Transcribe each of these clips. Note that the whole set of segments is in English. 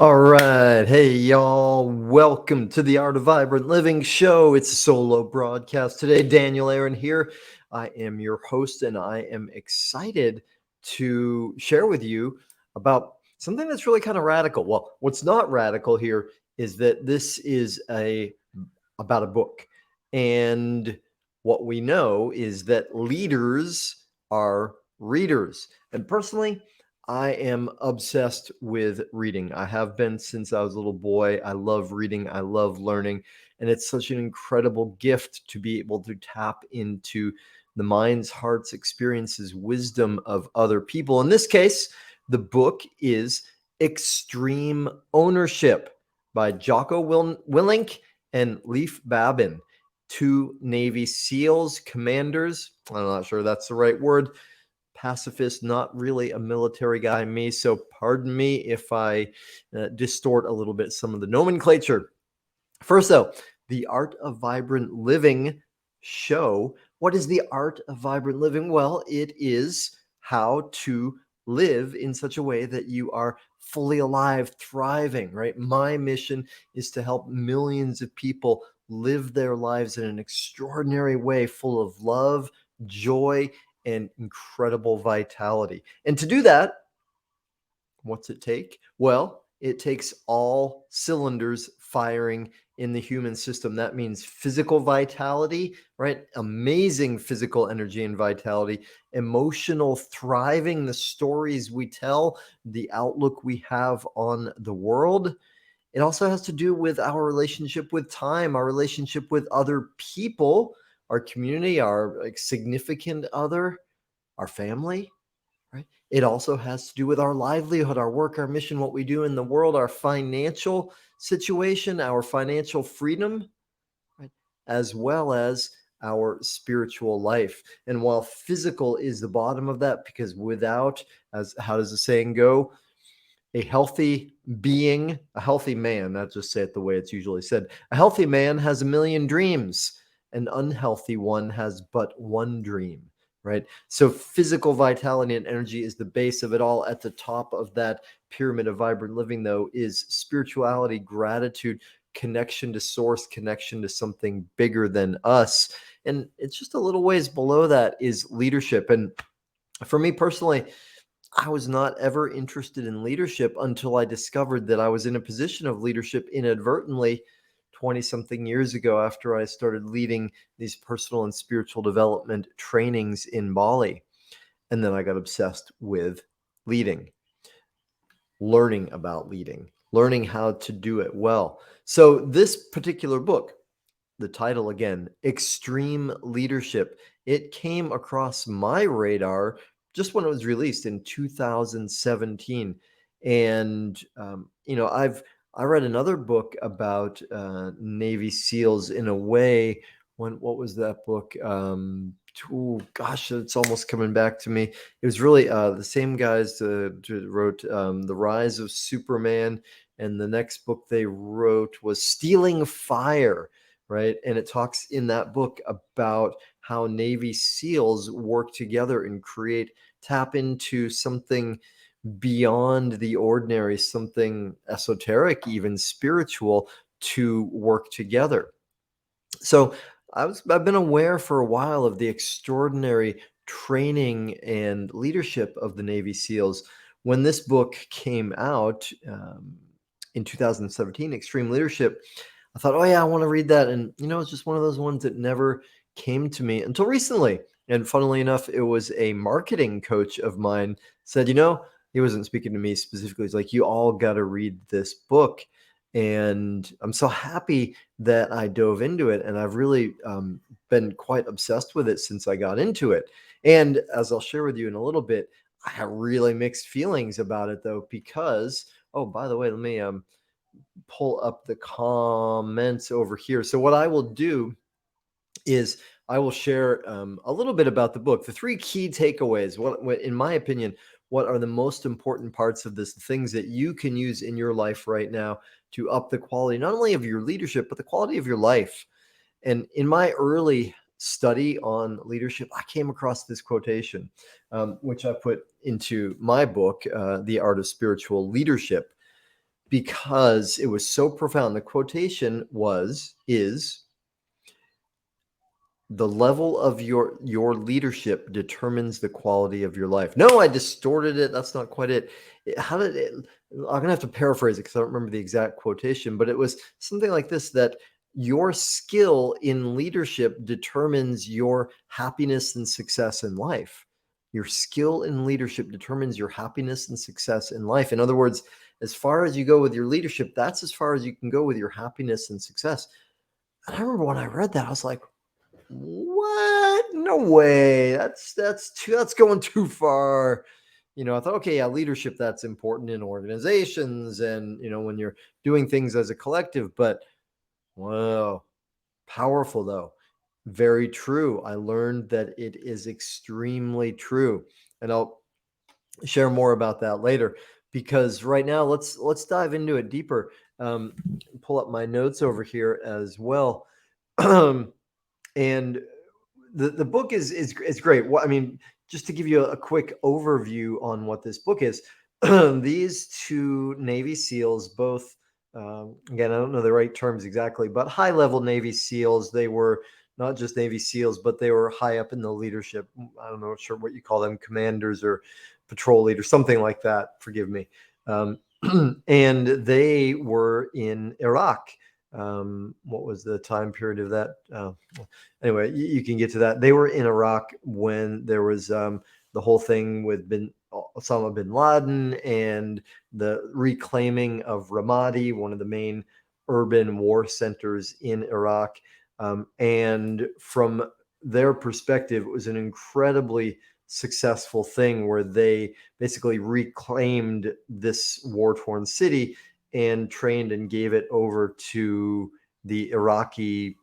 All right. Hey, y'all. Welcome to the Art of Vibrant Living show. It's a solo broadcast today. Daniel Aaron here. I am your host, and I am excited to share with you about something that's really kind of radical. Well, what's not radical here is that this is about a book. And what we know is that leaders are readers. And personally, I am obsessed with reading. I have been since I was a little boy. I love reading. I love learning. And it's such an incredible gift to be able to tap into the minds, hearts, experiences, wisdom of other people. In this case, the book is Extreme Ownership by Jocko Willink and Leif Babin, two Navy SEALs, commanders. I'm not sure that's the right word. Pacifist, not really a military guy, me. So pardon me if I distort a little bit some of the nomenclature. First, though, the Art of Vibrant Living show. What is the art of vibrant living? Well, it is how to live in such a way that you are fully alive, thriving, right? My mission is to help millions of people live their lives in an extraordinary way, full of love, joy, and incredible vitality. And to do that, what's it take? Well, it takes all cylinders firing in the human system. That means physical vitality, right? Amazing physical energy and vitality, emotional thriving, the stories we tell, the outlook we have on the world. It also has to do with our relationship with time, our relationship with other people, our community, our significant other, our family, right? It also has to do with our livelihood, our work, our mission, what we do in the world, our financial situation, our financial freedom, right? As well as our spiritual life. And while physical is the bottom of that, because without, as how does the saying go? A healthy being, a healthy man, not just say it the way it's usually said, a healthy man has a million dreams. An unhealthy one has but one dream, right? So physical vitality and energy is the base of it all. At the top of that pyramid of vibrant living, though, is spirituality, gratitude, connection to source, connection to something bigger than us. And it's just a little ways below that is leadership. And for me personally, I was not ever interested in leadership until I discovered that I was in a position of leadership inadvertently 20 something years ago after I started leading these personal and spiritual development trainings in Bali. And then I got obsessed with leading, learning about leading, learning how to do it well. So, this particular book, the title again, Extreme Leadership, it came across my radar just when it was released in 2017. And, I read another book about Navy SEALs in a way. What was that book? Oh gosh, it's almost coming back to me. It was really the same guys that wrote The Rise of Superman, and the next book they wrote was Stealing Fire, right? And it talks in that book about how Navy SEALs work together and tap into something beyond the ordinary, something esoteric, even spiritual, to work together. So I've been aware for a while of the extraordinary training and leadership of the Navy SEALs. When this book came out in 2017, Extreme Leadership, I thought, oh yeah, I want to read that. And it's just one of those ones that never came to me until recently. And funnily enough, it was a marketing coach of mine said, he wasn't speaking to me specifically. He's like, you all got to read this book. And I'm so happy that I dove into it. And I've really been quite obsessed with it since I got into it. And as I'll share with you in a little bit, I have really mixed feelings about it, though, because, oh, by the way, let me pull up the comments over here. So what I will do is I will share a little bit about the book. The three key takeaways, what, in my opinion, what are the most important parts of this, the things that you can use in your life right now to up the quality, not only of your leadership, but the quality of your life. And in my early study on leadership, I came across this quotation, which I put into my book, The Art of Spiritual Leadership. because it was so profound. The quotation is the level of your leadership determines the quality of your life. No, I distorted it. That's not quite it. How did it? I'm gonna have to paraphrase it because I don't remember the exact quotation, but it was something like this: that your skill in leadership determines your happiness and success in life. Your skill in leadership determines your happiness and success in life. In other words, as far as you go with your leadership, that's as far as you can go with your happiness and success. And I remember when I read that, I was like, what? No way. That's going too far. I thought, okay, yeah, leadership, that's important in organizations and when you're doing things as a collective, but whoa, powerful though. Very true. I learned that it is extremely true. And I'll share more about that later, because right now let's dive into it deeper. Pull up my notes over here as well. And the book is great. I mean, just to give you a quick overview on what this book is, these two Navy SEALs, both again, I don't know the right terms exactly, but high level Navy SEALs. They were not just Navy SEALs, but they were high up in the leadership. I don't know, sure what you call them, commanders or patrol leaders, something like that. Forgive me. And they were in Iraq. What was the time period of that? Anyway, you can get to that. They were in Iraq when there was the whole thing with Osama bin Laden and the reclaiming of Ramadi, one of the main urban war centers in Iraq. And from their perspective, it was an incredibly successful thing where they basically reclaimed this war-torn city and trained and gave it over to the Iraqi.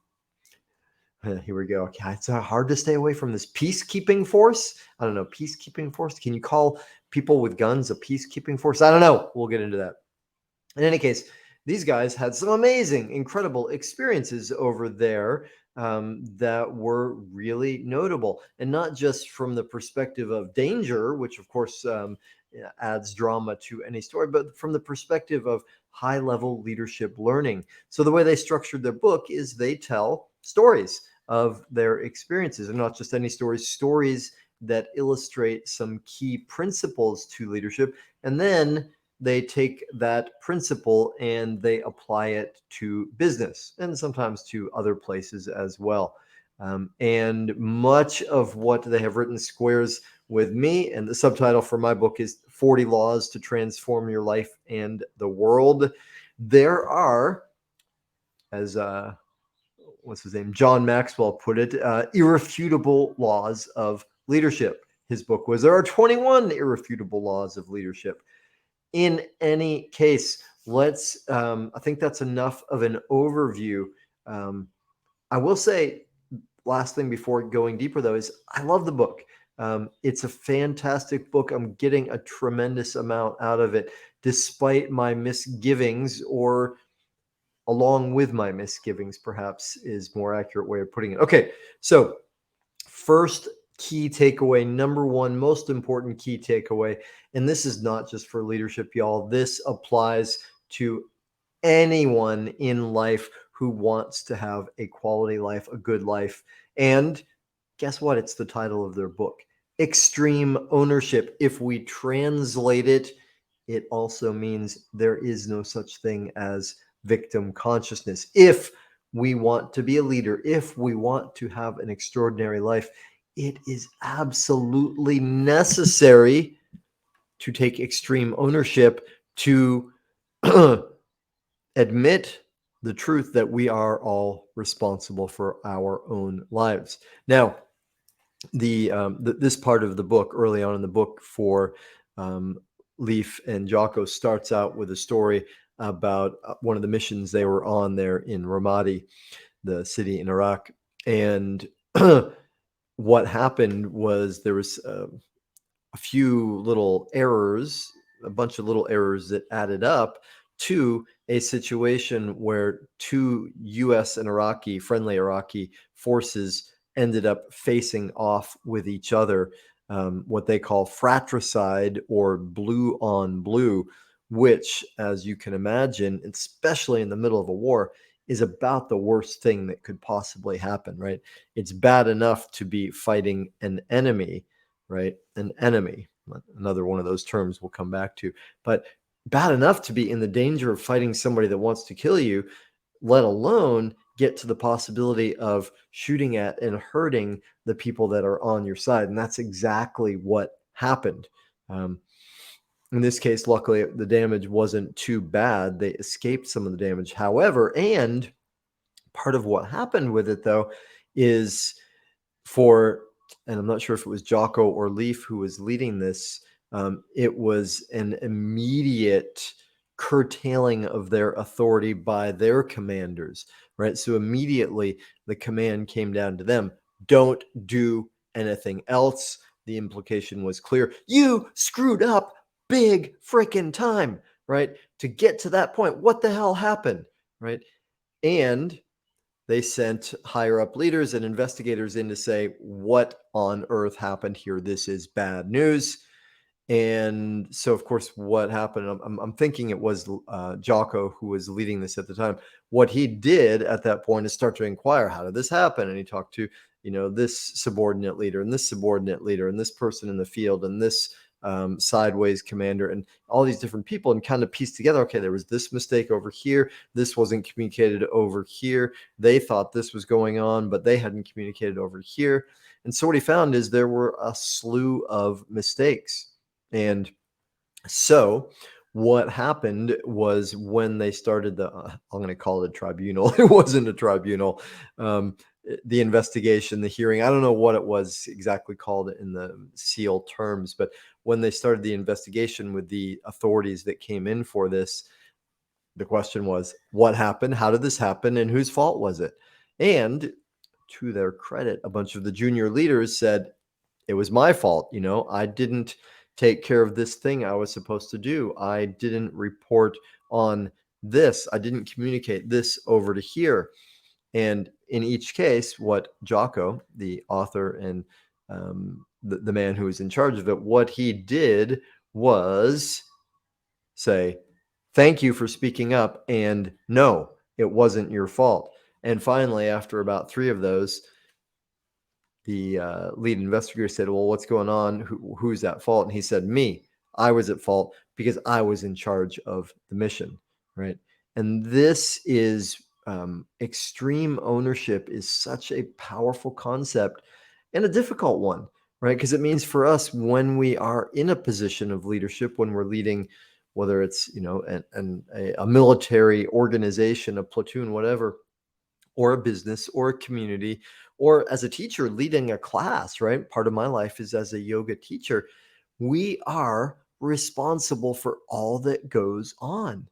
Here we go. Okay, it's hard to stay away from this peacekeeping force. I don't know, peacekeeping force. Can you call people with guns a peacekeeping force? I don't know. We'll get into that. In any case, these guys had some amazing, incredible experiences over there that were really notable, and not just from the perspective of danger, which of course adds drama to any story, but from the perspective of high level leadership learning. So the way they structured their book is they tell stories of their experiences, and not just any stories that illustrate some key principles to leadership, and then they take that principle and they apply it to business and sometimes to other places as well. And much of what they have written squares with me. And the subtitle for my book is 40 Laws to Transform Your Life and the World. There are, as what's his name, John Maxwell put it, irrefutable laws of leadership. His book was, there are 21 irrefutable laws of leadership. In any case, I think that's enough of an overview. I will say, last thing before going deeper though, is I love the book. It's a fantastic book. I'm getting a tremendous amount out of it, despite my misgivings, or along with my misgivings, perhaps is more accurate way of putting it. Okay, so first key takeaway, number one, most important key takeaway, and this is not just for leadership, y'all. This applies to anyone in life who wants to have a quality life, a good life. And guess what? It's the title of their book, Extreme Ownership. If we translate it, it also means there is no such thing as victim consciousness. If we want to be a leader, if we want to have an extraordinary life, it is absolutely necessary to take extreme ownership, to admit the truth that we are all responsible for our own lives. Now, this part of the book, early on in the book, for Leaf and Jocko, starts out with a story about one of the missions they were on there in Ramadi, the city in Iraq. And what happened was there was a few little errors, a bunch of little errors that added up to a situation where two US and friendly Iraqi forces ended up facing off with each other, what they call fratricide, or blue on blue, which, as you can imagine, especially in the middle of a war, is about the worst thing that could possibly happen, right? It's bad enough to be fighting an enemy, right? An enemy, another one of those terms we'll come back to, but bad enough to be in the danger of fighting somebody that wants to kill you, let alone get to the possibility of shooting at and hurting the people that are on your side. And that's exactly what happened. In this case, luckily, the damage wasn't too bad. They escaped some of the damage. However, and part of what happened with it, though, is for, and I'm not sure if it was Jocko or Leaf who was leading this, it was an immediate curtailing of their authority by their commanders, right? So immediately the command came down to them: don't do anything else. The implication was clear: you screwed up big freaking time, right? To get to that point, what the hell happened, right? And they sent higher up leaders and investigators in to say, what on earth happened here? This is bad news. And so, of course, what happened, I'm thinking it was Jocko who was leading this at the time. What he did at that point is start to inquire, how did this happen? And he talked to, this subordinate leader and this subordinate leader and this person in the field and this sideways commander and all these different people, and kind of piece together, okay, there was this mistake over here. This wasn't communicated over here. They thought this was going on, but they hadn't communicated over here. And so what he found is there were a slew of mistakes. And so what happened was, when they started I'm going to call it a tribunal. It wasn't a tribunal. The investigation, the hearing, I don't know what it was exactly called in the SEAL terms, but when they started the investigation with the authorities that came in for this, the question was, what happened? How did this happen? And whose fault was it? And to their credit, a bunch of the junior leaders said, it was my fault. I didn't take care of this thing I was supposed to do. I didn't report on this. I didn't communicate this over to here. And in each case, what Jocko, the author and the man who was in charge of it, what he did was say, thank you for speaking up, and no, it wasn't your fault. And finally, after about 3 of those, the lead investigator said, well, what's going on? Who's at fault? And he said, me. I was at fault because I was in charge of the mission, right? And this is extreme ownership is such a powerful concept and a difficult one, right? Because it means for us, when we are in a position of leadership, when we're leading, whether it's, a military organization, a platoon, whatever, or a business or a community, or as a teacher leading a class, right? Part of my life is as a yoga teacher. We are responsible for all that goes on.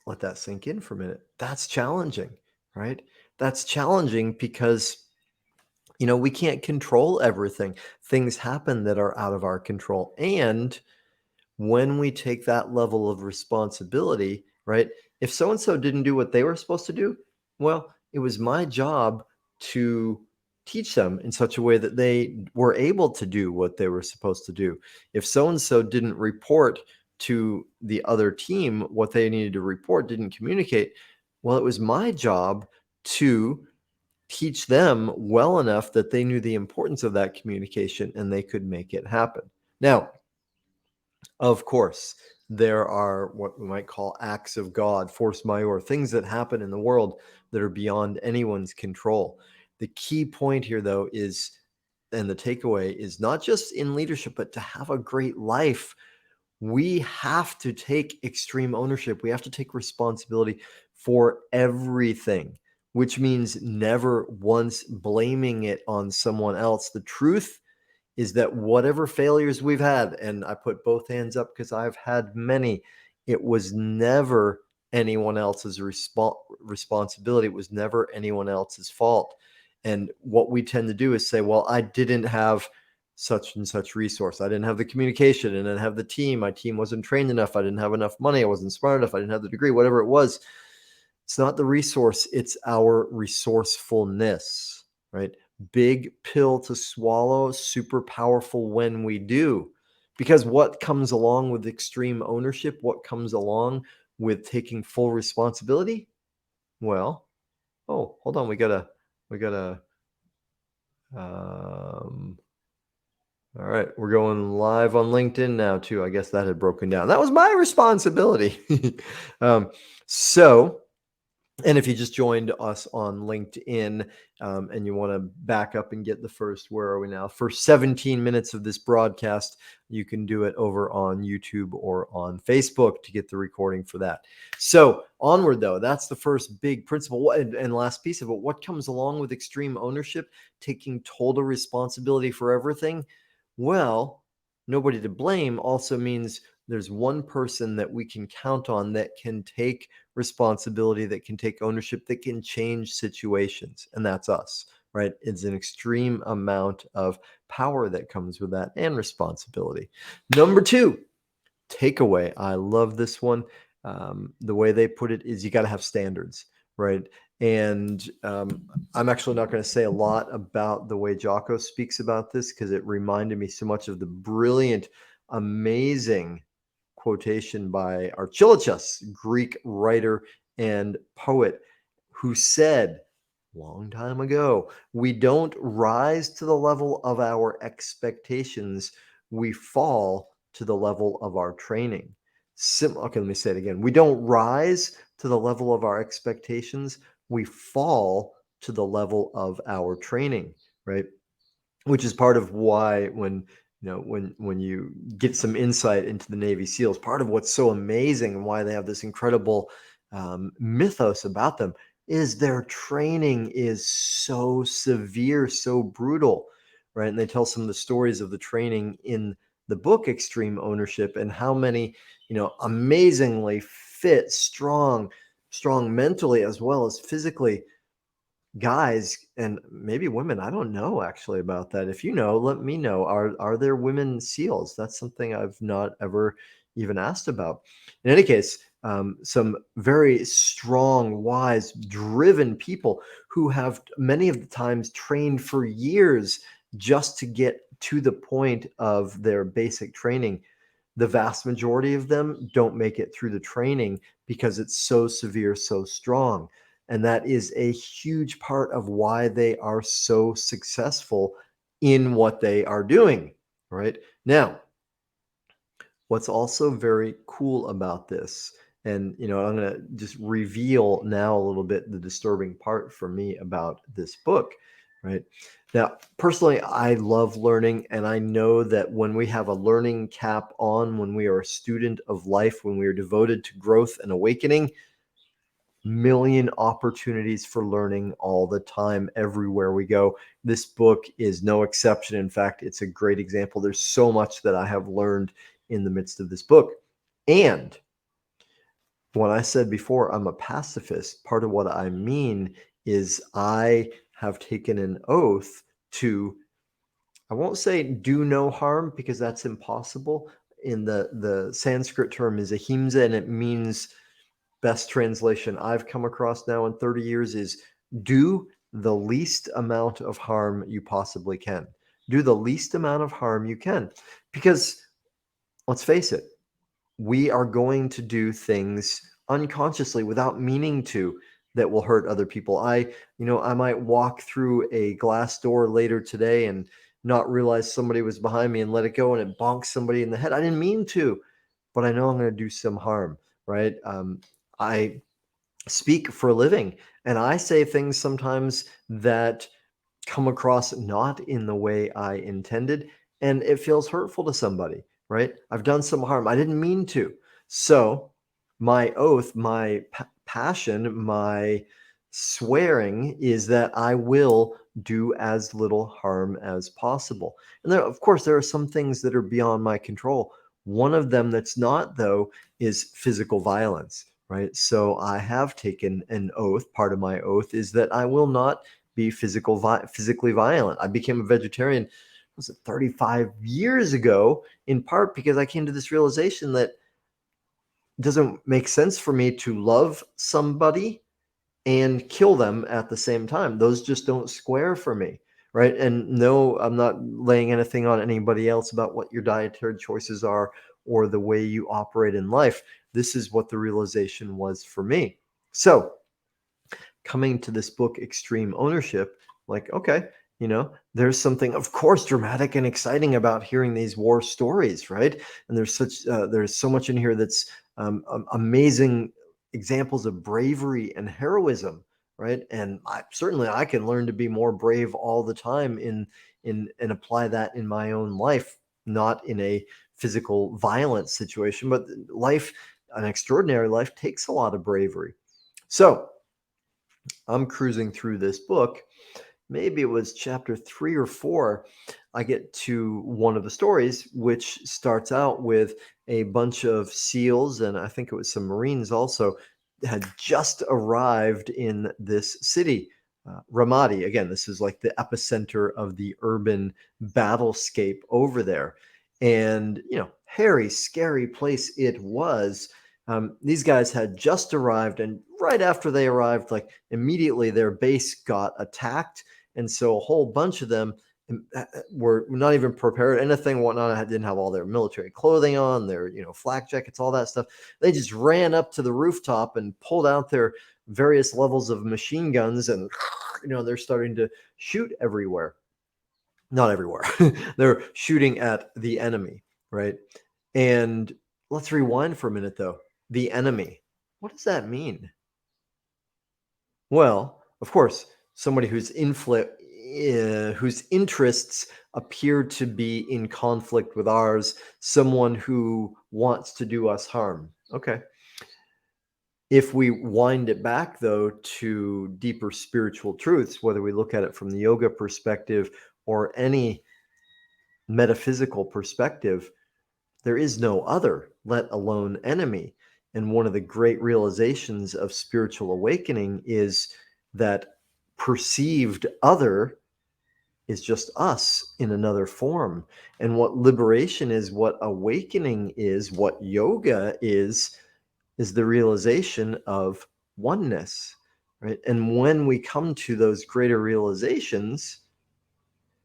Let that sink in for a minute. That's challenging, right? That's challenging because, we can't control everything. Things happen that are out of our control. And when we take that level of responsibility, right? If so and so didn't do what they were supposed to do, well, it was my job to teach them in such a way that they were able to do what they were supposed to do. If so and so didn't report to the other team what they needed to report, didn't communicate, well, it was my job to teach them well enough that they knew the importance of that communication and they could make it happen. Now, of course, there are what we might call acts of God, force majeure, things that happen in the world that are beyond anyone's control. The key point here, though, is, and the takeaway is, not just in leadership, but to have a great life, we have to take extreme ownership. We have to take responsibility for everything, which means never once blaming it on someone else. The truth is that whatever failures we've had, and I put both hands up because I've had many, it was never anyone else's responsibility. It was never anyone else's fault. And what we tend to do is say, well, I didn't have such and such resource. I didn't have the communication, and I didn't have the team. My team wasn't trained enough. I didn't have enough money. I wasn't smart enough. I didn't have the degree, whatever it was. It's not the resource. It's our resourcefulness, right? Big pill to swallow, super powerful when we do, Because what comes along with extreme ownership, what comes along with taking full responsibility? Well, oh, hold on, we gotta, um, all right, we're going live on LinkedIn now too. I guess that had broken down. That was my responsibility. um, so, and if you just joined us on LinkedIn and you want to back up and get the first, where are we now? First 17 minutes of this broadcast, you can do it over on YouTube or on Facebook to get the recording for that. So onward though, that's the first big principle. And last piece of it, what comes along with extreme ownership, taking total responsibility for everything? Well, nobody to blame also means there's one person that we can count on that can take responsibility, that can take ownership, that can change situations. And that's us, right? It's an extreme amount of power that comes with that and responsibility. Number two, takeaway. I love this one. The way they put it is you got to have standards, right? And I'm actually not going to say a lot about the way Jocko speaks about this because it reminded me so much of the brilliant, amazing quotation by Archilachus, Greek writer and poet, who said long time ago, we don't rise to the level of our expectations, we fall to the level of our training. Okay, let me say it again. We don't rise to the level of our expectations, we fall to the level of our training, right? Which is part of why when you get some insight into the Navy SEALs, part of what's so amazing and why they have this incredible mythos about them is their training is so severe, so brutal, right? And they tell some of the stories of the training in the book Extreme Ownership and how many, amazingly fit, strong mentally as well as physically guys and maybe women. I don't know actually about that. If you know, let me know. Are there women SEALs? That's something I've not ever even asked about. In any case, some very strong, wise, driven people who have many of the times trained for years just to get to the point of their basic training. The vast majority of them don't make it through the training because it's so severe, so strong. And that is a huge part of why they are so successful in what they are doing, right? Now, what's also very cool about this, and I'm going to just reveal now a little bit the disturbing part for me about this book, right? Now, personally, I love learning, and I know that when we have a learning cap on, when we are a student of life, when we are devoted to growth and awakening, million opportunities for learning all the time, everywhere we go. This book is no exception. In fact, it's a great example. There's so much that I have learned in the midst of this book. And when I said before, I'm a pacifist, part of what I mean is I have taken an oath to, I won't say do no harm because that's impossible. In the Sanskrit term is ahimsa, and it means, best translation I've come across now in 30 years is do the least amount of harm you possibly can. Do the least amount of harm you can. Because let's face it, we are going to do things unconsciously without meaning to that will hurt other people. I might walk through a glass door later today and not realize somebody was behind me and let it go and it bonks somebody in the head. I didn't mean to, but I know I'm going to do some harm, right? I speak for a living, and I say things sometimes that come across not in the way I intended, and it feels hurtful to somebody, right? I've done some harm. I didn't mean to. So, my oath, my passion, my swearing is that I will do as little harm as possible. And there, of course, there are some things that are beyond my control. One of them that's not, though, is physical violence, right? So I have taken an oath. Part of my oath is that I will not be physically violent. I became a vegetarian, was it 35 years ago, in part because I came to this realization that it doesn't make sense for me to love somebody and kill them at the same time. Those just don't square for me, right? And no, I'm not laying anything on anybody else about what your dietary choices are or the way you operate in life. This is what the realization was for me. So, coming to this book, Extreme Ownership, like, okay, there's something, of course, dramatic and exciting about hearing these war stories, right? And there's so much in here that's amazing examples of bravery and heroism, right? And I can learn to be more brave all the time in and apply that in my own life, not in a physical violence situation, but life, an extraordinary life, takes a lot of bravery. So I'm cruising through this book. Maybe it was chapter 3 or 4. I get to one of the stories, which starts out with a bunch of SEALs, and I think it was some Marines also, had just arrived in this city, Ramadi. Again, this is like the epicenter of the urban battlescape over there. And, hairy, scary place it was. These guys had just arrived, and right after they arrived, like immediately their base got attacked. And so a whole bunch of them were not even prepared, anything, whatnot, didn't have all their military clothing on, their, flak jackets, all that stuff. They just ran up to the rooftop and pulled out their various levels of machine guns, and, they're starting to shoot everywhere. Not everywhere. They're shooting at the enemy, right? And let's rewind for a minute, though. The enemy. What does that mean? Well, of course, somebody whose interests appear to be in conflict with ours, someone who wants to do us harm. Okay. If we wind it back, though, to deeper spiritual truths, whether we look at it from the yoga perspective or any metaphysical perspective, there is no other, let alone enemy. And one of the great realizations of spiritual awakening is that perceived other is just us in another form. And what liberation is, what awakening is, what yoga is the realization of oneness, right? And when we come to those greater realizations,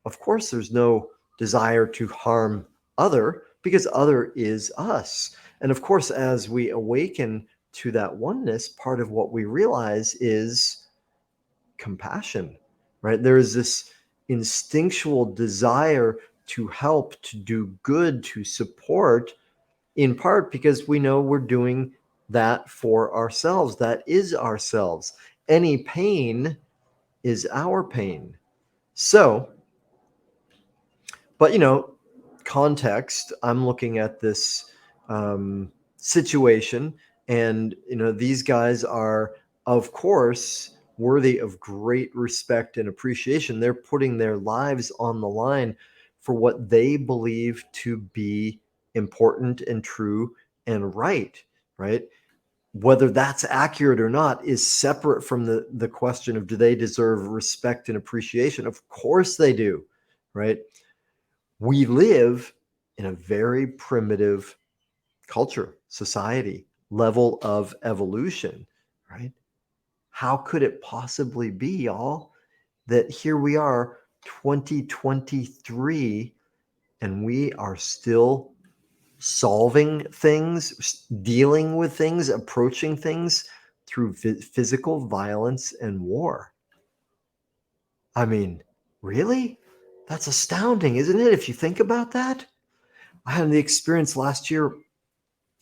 of course, there's no desire to harm other, because other is us. And of course, as we awaken to that oneness, part of what we realize is compassion, right? There is this instinctual desire to help, to do good, to support, in part because we know we're doing that for ourselves. That is ourselves. Any pain is our pain. So, but context, I'm looking at this situation, and these guys are, of course, worthy of great respect and appreciation. They're putting their lives on the line for what they believe to be important and true and right? Whether that's accurate or not is separate from the question of, do they deserve respect and appreciation? Of course they do, right? We live in a very primitive culture, society, level of evolution, right? How could it possibly be, y'all, that here we are, 2023, and we are still solving things, dealing with things, approaching things through physical violence and war? I mean, really? That's astounding, isn't it, if you think about that? I had the experience last year.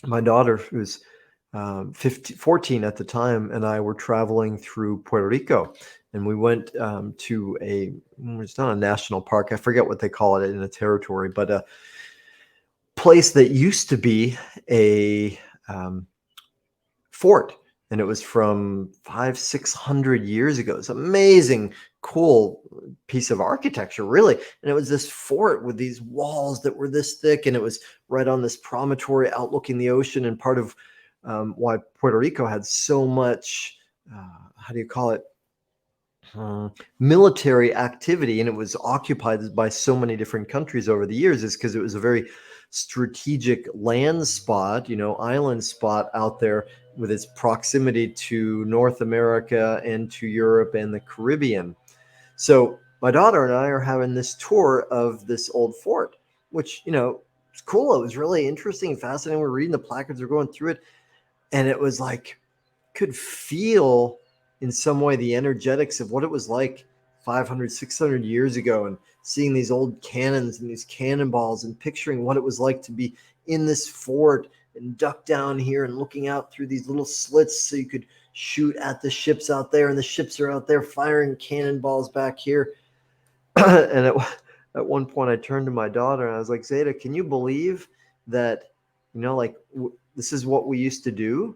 My daughter, who's 14 at the time, and I were traveling through Puerto Rico, and we went to it's not a national park. I forget what they call it in a territory, but a place that used to be a fort, and it was from 500-600 years ago. It's amazing, cool piece of architecture, really. And it was this fort with these walls that were this thick, and it was right on this promontory outlooking the ocean. And part of why Puerto Rico had so much, how do you call it, military activity, and it was occupied by so many different countries over the years, is because it was a very strategic land spot, island spot out there, with its proximity to North America and to Europe and the Caribbean. So my daughter and I are having this tour of this old fort, which, it's cool. It was really interesting and fascinating. We're reading the placards, we're going through it. And it was like, could feel in some way the energetics of what it was like 500, 600 years ago, and seeing these old cannons and these cannonballs and picturing what it was like to be in this fort and duck down here and looking out through these little slits so you could shoot at the ships out there, and the ships are out there firing cannonballs back here. And at one point I turned to my daughter and I was like, Zeta, can you believe that, this is what we used to do?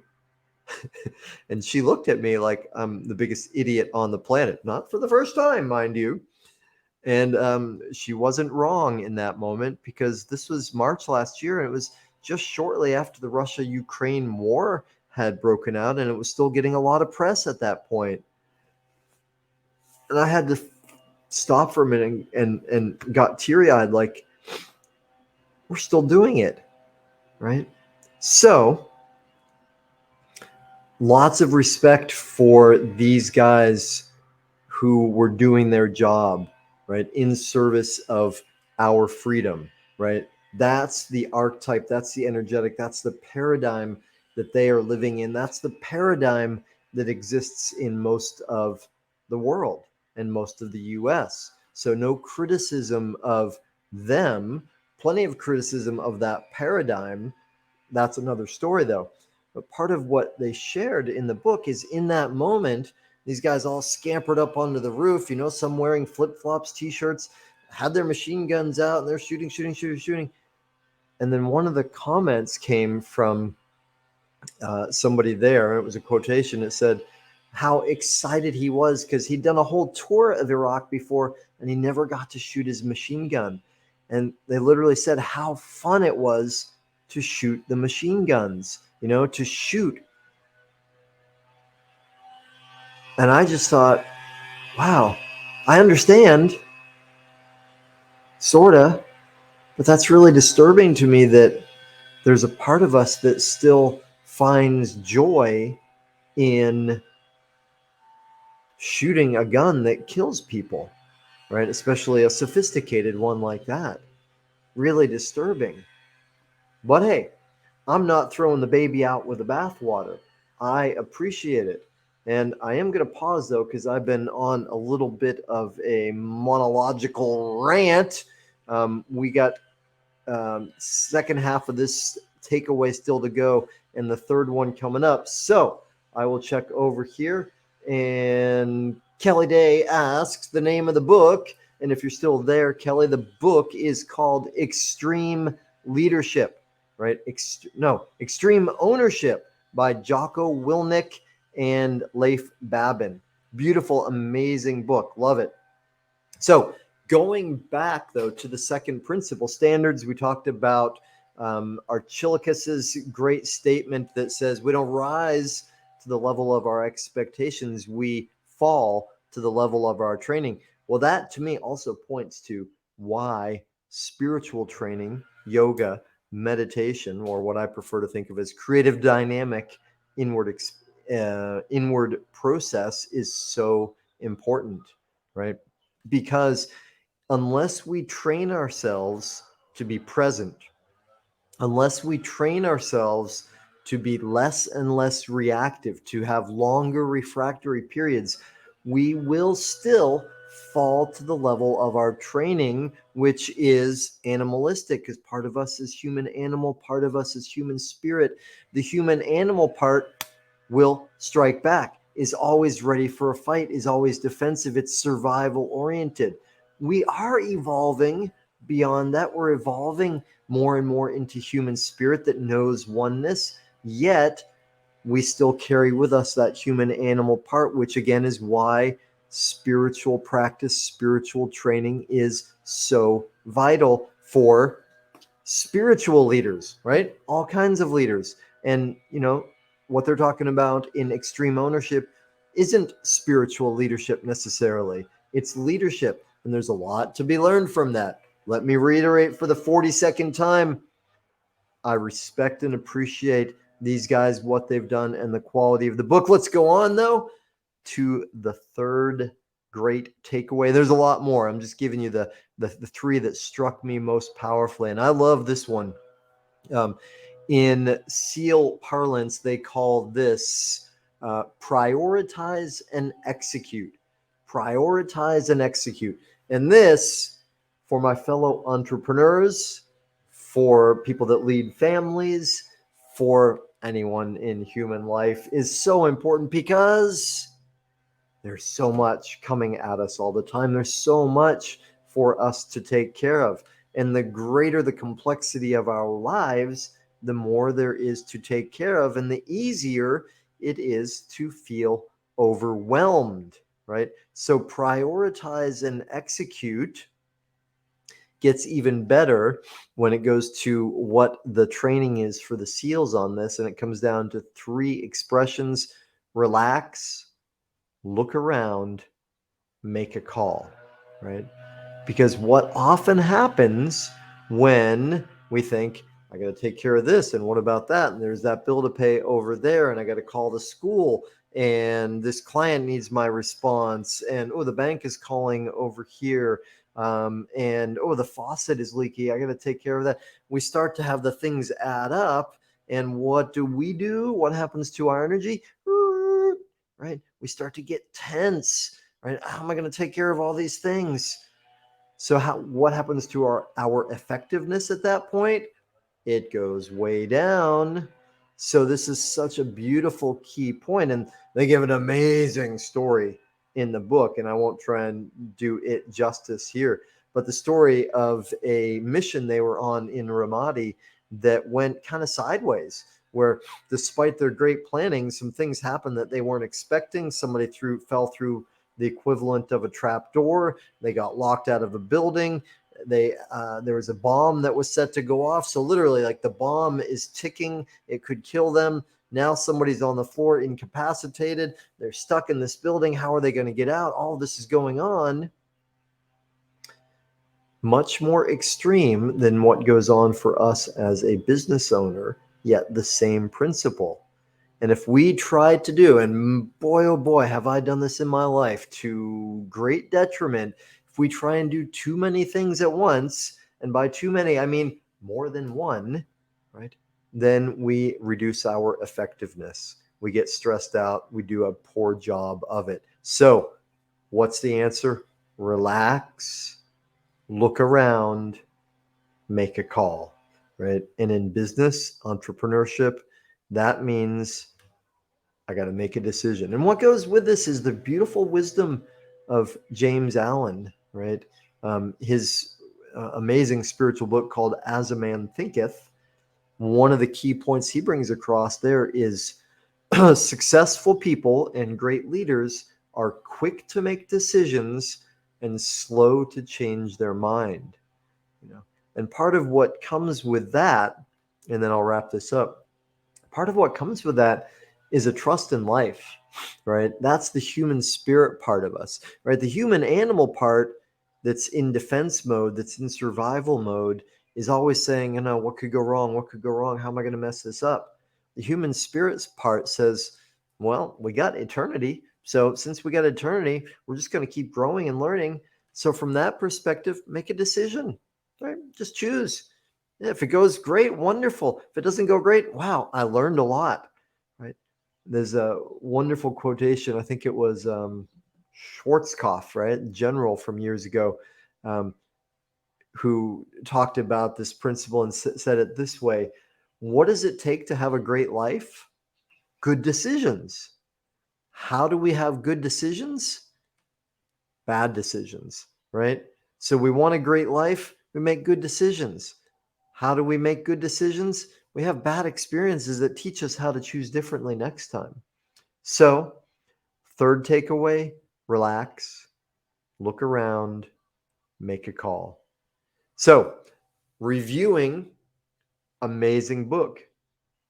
And she looked at me like I'm the biggest idiot on the planet, not for the first time, mind you. And she wasn't wrong in that moment, because this was March last year, and it was just shortly after the Russia-Ukraine war had broken out, and it was still getting a lot of press at that point. And I had to stop for a minute and got teary-eyed, like, we're still doing it, right? So lots of respect for these guys who were doing their job, right, in service of our freedom, right? That's the archetype, that's the energetic, that's the paradigm that they are living in. That's the paradigm that exists in most of the world and most of the US. So no criticism of them, plenty of criticism of that paradigm. That's another story, though. But part of what they shared in the book is, in that moment, these guys all scampered up onto the roof, some wearing flip-flops, t-shirts, had their machine guns out, and they're shooting. And then one of the comments came from somebody there, and it was a quotation. It said how excited he was because he'd done a whole tour of Iraq before, and he never got to shoot his machine gun. And they literally said how fun it was to shoot the machine guns, to shoot. And I just thought, wow, I understand, sorta, but that's really disturbing to me, that there's a part of us that still finds joy in shooting a gun that kills people, right? Especially a sophisticated one like that. Really disturbing. But hey, I'm not throwing the baby out with the bathwater. I appreciate it. And I am going to pause, though, because I've been on a little bit of a monological rant. We got second half of this takeaway still to go, and the third one coming up. So I will check over here. And Kelly Day asks the name of the book. And if you're still there, Kelly, the book is called Extreme Leadership, right? Extreme Ownership by Jocko Willink and Leif Babin. Beautiful, amazing book. Love it. So going back, though, to the second principle, standards, we talked about Archilochus's great statement that says we don't rise to the level of our expectations, we fall to the level of our training. Well, that to me also points to why spiritual training, yoga, meditation, or what I prefer to think of as creative dynamic inward process is so important, right? Because unless we train ourselves to be present, unless we train ourselves to be less and less reactive, to have longer refractory periods, we will still fall to the level of our training, which is animalistic, because part of us is human animal, part of us is human spirit. The human animal part will strike back, is always ready for a fight, is always defensive, it's survival oriented. We are evolving beyond that. We're evolving more and more into human spirit that knows oneness, yet we still carry with us that human animal part, which again is why spiritual practice, spiritual training is so vital for spiritual leaders, right? All kinds of leaders. And, what they're talking about in extreme ownership isn't spiritual leadership necessarily. It's leadership. And there's a lot to be learned from that. Let me reiterate for the 42nd time. I respect and appreciate these guys, what they've done, and the quality of the book. Let's go on, though, to the third great takeaway. There's a lot more. I'm just giving you the three that struck me most powerfully. And I love this one. Um, in SEAL parlance, they call this prioritize and execute. Prioritize and execute. And this, for my fellow entrepreneurs, for people that lead families, for anyone in human life, is so important because there's so much coming at us all the time. There's so much for us to take care of. And the greater the complexity of our lives, the more there is to take care of, and the easier it is to feel overwhelmed, right? So prioritize and execute gets even better when it goes to what the training is for the SEALs on this. And it comes down to three expressions: relax, look around, make a call, right? Because what often happens when we think, I got to take care of this, and what about that? And there's that bill to pay over there, and I got to call the school, and this client needs my response, and oh, the bank is calling over here, and oh, the faucet is leaky. I got to take care of that. We start to have the things add up, and what do? What happens to our energy? Right? We start to get tense. Right? How am I going to take care of all these things? So what happens to our effectiveness at that point? It goes way down. So this is such a beautiful key point, and they give an amazing story in the book, and I won't try and do it justice here, but the story of a mission they were on in Ramadi that went kind of sideways, where despite their great planning, some things happened that they weren't expecting. Somebody fell through the equivalent of a trap door. They got locked out of a building. There was a bomb that was set to go off. So literally, like, the bomb is ticking. It could kill them. Now somebody's on the floor, incapacitated. They're stuck in this building. How are they going to get out? All of this is going on. Much more extreme than what goes on for us as a business owner, yet the same principle. And if we try to do, and boy, oh boy, have I done this in my life to great detriment, if we try and do too many things at once, and by too many, I mean more than one, right? Then we reduce our effectiveness. We get stressed out. We do a poor job of it. So what's the answer? Relax, look around, make a call, right? And in business, entrepreneurship, that means I got to make a decision. And what goes with this is the beautiful wisdom of James Allen, right? His amazing spiritual book called As a Man Thinketh. One of the key points he brings across there is successful people and great leaders are quick to make decisions and slow to change their mind. And part of what comes with that, and then I'll wrap this up, part of what comes with that is a trust in life, right? That's the human spirit part of us, right? The human animal part that's in defense mode, that's in survival mode, is always saying, what could go wrong? What could go wrong? How am I going to mess this up? The human spirit's part says, well, we got eternity. So since we got eternity, we're just going to keep growing and learning. So from that perspective, make a decision, right? Just choose. Yeah, if it goes great, wonderful. If it doesn't go great, wow, I learned a lot, right? There's a wonderful quotation. I think it was Schwarzkopf, right? General from years ago, who talked about this principle and said it this way: what does it take to have a great life? Good decisions. How do we have good decisions? Bad decisions, right? So we want a great life, we make good decisions. How do we make good decisions? We have bad experiences that teach us how to choose differently next time. So, third takeaway: relax, look around, make a call. So, reviewing, amazing book,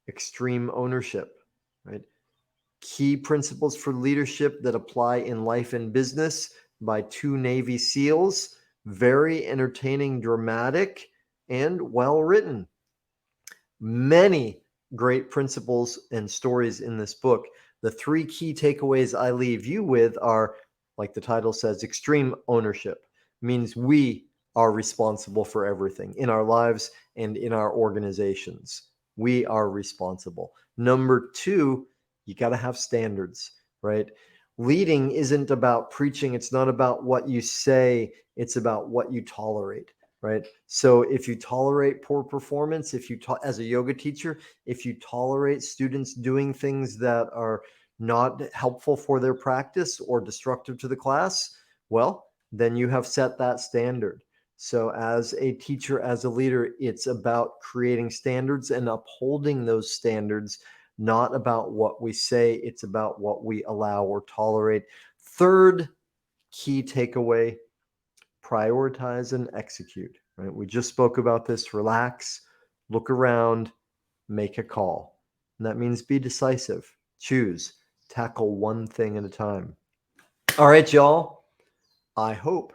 Extreme Ownership, right? Key principles for leadership that apply in life and business by two Navy SEALs. Very entertaining, dramatic, and well written. Many great principles and stories in this book. The three key takeaways I leave you with are like the title says, extreme ownership means we are responsible for everything in our lives and in our organizations. We are responsible. Number two, you got to have standards, right? Leading isn't about preaching. It's not about what you say. It's about what you tolerate, right? So if you tolerate poor performance, as a yoga teacher, if you tolerate students doing things that are not helpful for their practice or destructive to the class, well, then you have set that standard. So as a teacher, as a leader, it's about creating standards and upholding those standards, not about what we say. It's about what we allow or tolerate. Third key takeaway, prioritize and execute, right? We just spoke about this. Relax, look around, make a call. And that means be decisive, choose, tackle one thing at a time. All right, y'all. I hope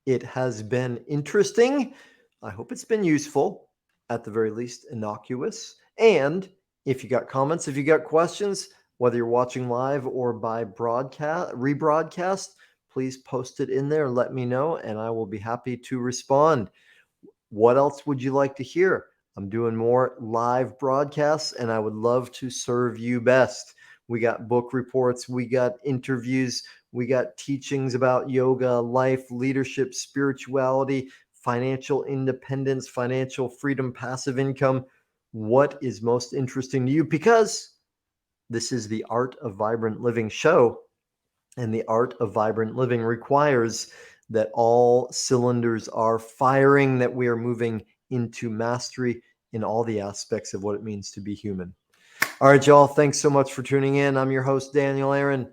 it has been interesting. I hope it's been useful, at the very least, innocuous. And if you got comments, if you got questions, whether you're watching live or by rebroadcast, please post it in there. Let me know, and I will be happy to respond. What else would you like to hear? I'm doing more live broadcasts, and I would love to serve you best. We got book reports, we got interviews, we got teachings about yoga, life, leadership, spirituality, financial independence, financial freedom, passive income. What is most interesting to you? Because this is the Art of Vibrant Living show, and the art of vibrant living requires that all cylinders are firing, that we are moving into mastery in all the aspects of what it means to be human. All right, y'all. Thanks so much for tuning in. I'm your host, Daniel Aaron.